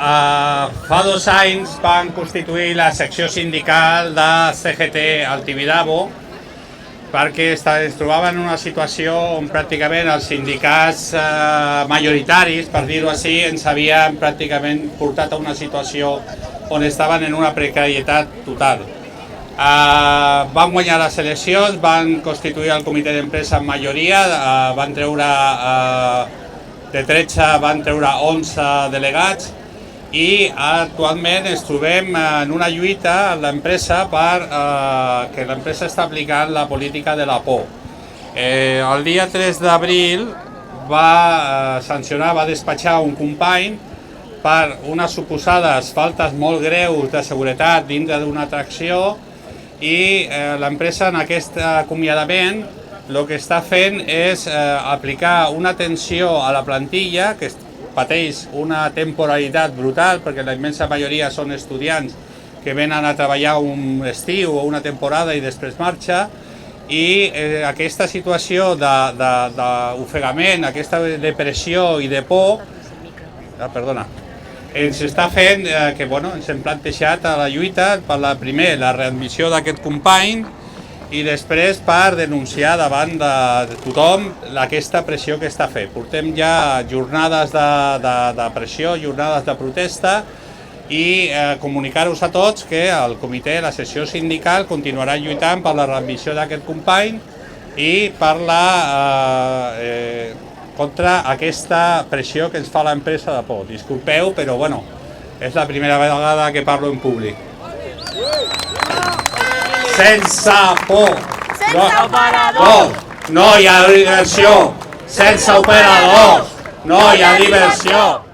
fa 2 anys van constituir la secció sindical de CGT al Tibidabo perquè es trobaven en una situació on pràcticament els sindicats majoritaris, per dir-ho així, ens havien pràcticament portat a una situació on estaven en una precarietat total. Van guanyar les eleccions, van constituir el comitè d'empresa en majoria, van treure de 13 van treure 11 delegats i actualment ens trobem en una lluita a l'empresa perquè l'empresa està aplicant la política de la por. El dia 3 d'abril va sancionar, va despatxar un company per unes suposades faltes molt greus de seguretat dintre d'una atracció i l'empresa en aquest acomiadament el que està fent és aplicar una tensió a la plantilla que pateix una temporalitat brutal perquè la immensa majoria són estudiants que venen a treballar un estiu o una temporada i després marxa i aquesta situació d'ofegament, aquesta depressió i de por ens està fent que ens hem plantejat a la lluita per primer la readmissió d'aquest company i després per denunciar davant de tothom aquesta pressió que està fent. Portem ja jornades de pressió, jornades de protesta i comunicar-vos a tots que el comitè, la sessió sindical, continuarà lluitant per la readmissió d'aquest company i per contra aquesta pressió que ens fa l'empresa de por. Disculpeu, però és la primera vegada que parlo en públic. Sense por, no hi ha diversió. Sense operadors, no hi ha diversió.